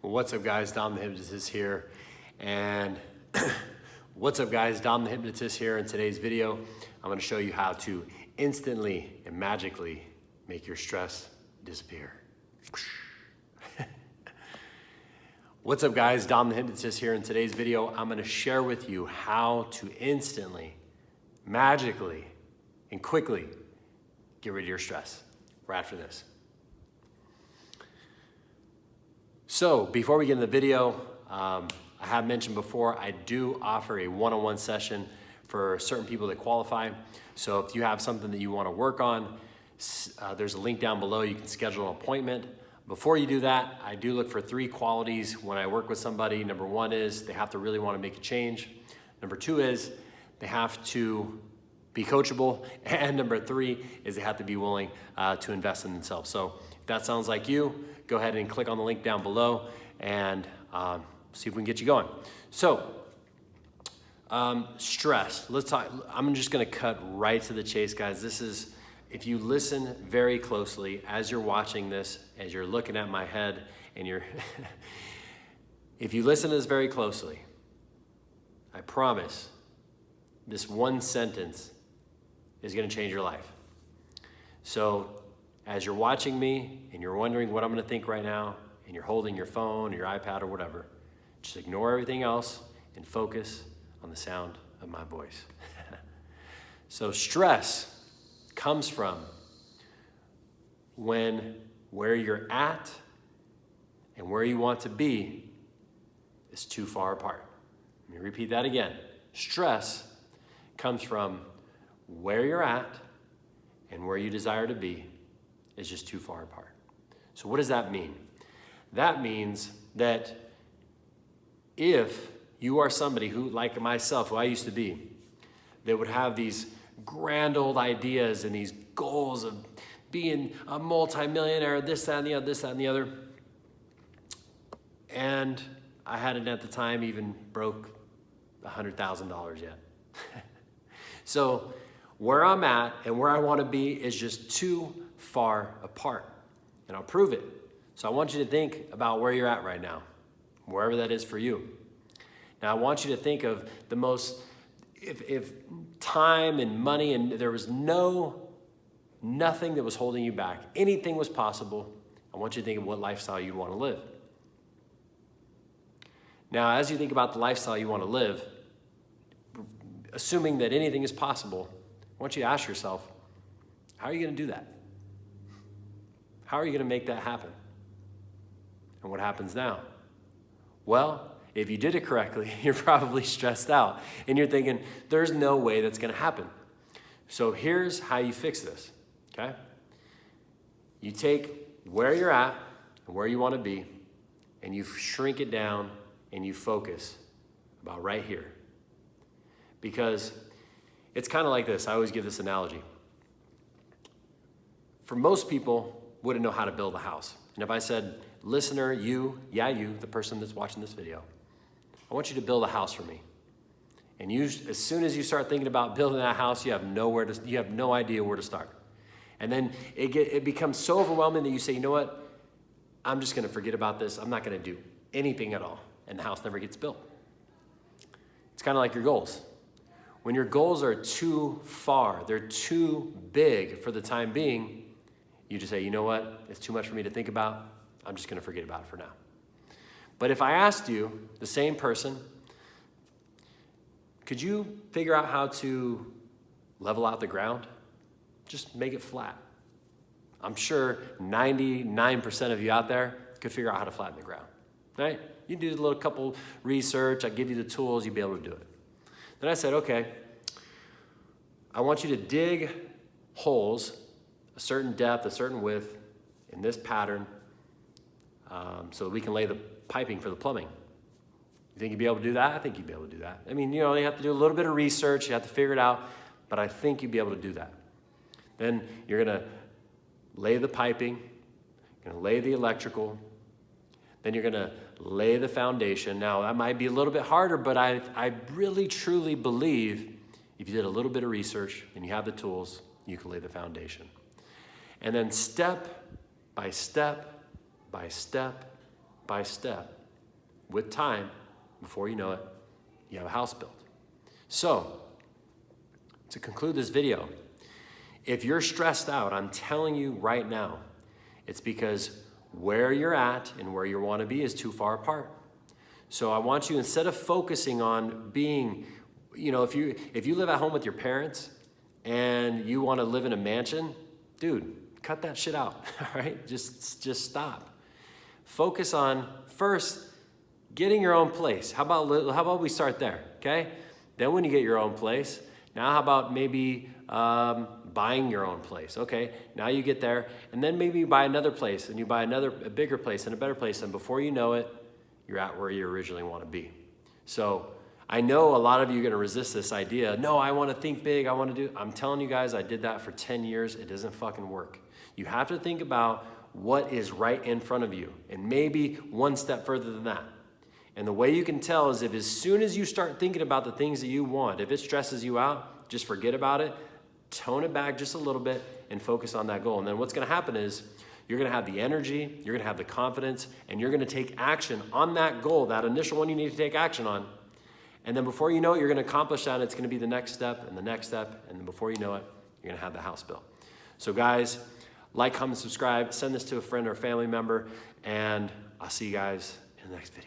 What's up, guys? Dom the Hypnotist here. And what's up, guys? Dom the Hypnotist here. In today's video, I'm going to show you how to instantly and magically make your stress disappear. What's up, guys? Dom the Hypnotist here. In today's video, I'm going to share with you how to instantly, magically, and quickly get rid of your stress right after this. So before we get into the video, I have mentioned before, I do offer a one-on-one session for certain people that qualify. So if you have something that you want to work on, there's a link down below. You can schedule an appointment. Before you do that, I do look for 3 qualities when I work with somebody. Number 1 is they have to really want to make a change. Number 2 is they have to be coachable. And number 3 is they have to be willing to invest in themselves. So if that sounds like you, go ahead and click on the link down below and see if we can get you going. So, stress. Let's talk. I'm just going to cut right to the chase, guys. This is, if you listen very closely as you're watching this, as you're looking at my head, and you're, if you listen to this very closely, I promise this one sentence is going to change your life. So, as you're watching me and you're wondering what I'm going to think right now, and you're holding your phone or your iPad or whatever, just ignore everything else and focus on the sound of my voice. So stress comes from when where you're at and where you want to be is too far apart. Let me repeat that again. Stress comes from where you're at and where you desire to be is just too far apart. So what does that mean? That means that if you are somebody who, like myself, who I used to be, that would have these grand old ideas and these goals of being a multimillionaire, this, that, and the other, this, that, and the other, and I hadn't at the time even broke $100,000 yet. So where I'm at and where I want to be is just too far apart, and I'll prove it. So I want you to think about where you're at right now, wherever that is for you. Now I want you to think of the most, if time and money and there was nothing that was holding you back, anything was possible, I want you to think of what lifestyle you want to live. Now, as you think about the lifestyle you want to live, assuming that anything is possible, I want you to ask yourself, how are you going to do that? How are you going to make that happen? And what happens now? Well, if you did it correctly, you're probably stressed out and you're thinking, there's no way that's going to happen. So here's how you fix this, okay? You take where you're at and where you want to be and you shrink it down and you focus about right here. Because it's kind of like this. I always give this analogy. For most people, wouldn't know how to build a house. And if I said, listener, you, the person that's watching this video, I want you to build a house for me. And you, as soon as you start thinking about building that house, you have no idea where to start. And then it becomes so overwhelming that you say, you know what? I'm just going to forget about this. I'm not going to do anything at all. And the house never gets built. It's kind of like your goals. When your goals are too far, they're too big for the time being, you just say, you know what? It's too much for me to think about. I'm just going to forget about it for now. But if I asked you, the same person, could you figure out how to level out the ground? Just make it flat. I'm sure 99% of you out there could figure out how to flatten the ground, right? You do a little couple research. I give you the tools. You'll be able to do it. Then I said, okay, I want you to dig holes a certain depth, a certain width in this pattern so that we can lay the piping for the plumbing. You think you'd be able to do that? I think you'd be able to do that. I mean, you have to do a little bit of research. You have to figure it out, but I think you'd be able to do that. Then you're going to lay the piping, you're going to lay the electrical, then you're going to lay the foundation. Now, that might be a little bit harder, but I really, truly believe if you did a little bit of research and you have the tools, you can lay the foundation. And then step by step by step by step, with time, before you know it, you have a house built. So, to conclude this video, if you're stressed out, I'm telling you right now, it's because where you're at and where you want to be is too far apart. So I want you, instead of focusing on being, if you live at home with your parents and you want to live in a mansion, dude, cut that shit out, all right? Just stop. Focus on first getting your own place. How about we start there, okay? Then when you get your own place, now how about maybe buying your own place? Okay, now you get there, and then maybe you buy another place, and you buy a bigger place and a better place, and before you know it, you're at where you originally want to be. So I know a lot of you are going to resist this idea. No, I want to think big. I'm telling you guys, I did that for 10 years. It doesn't fucking work. You have to think about what is right in front of you, and maybe one step further than that. And the way you can tell is if as soon as you start thinking about the things that you want, if it stresses you out, just forget about it, tone it back just a little bit, and focus on that goal. And then what's going to happen is you're going to have the energy, you're going to have the confidence, and you're going to take action on that goal, that initial one you need to take action on. And then before you know it, you're going to accomplish that, and it's going to be the next step, and the next step, and then before you know it, you're going to have the house built. So guys, like, comment, subscribe, send this to a friend or a family member, and I'll see you guys in the next video.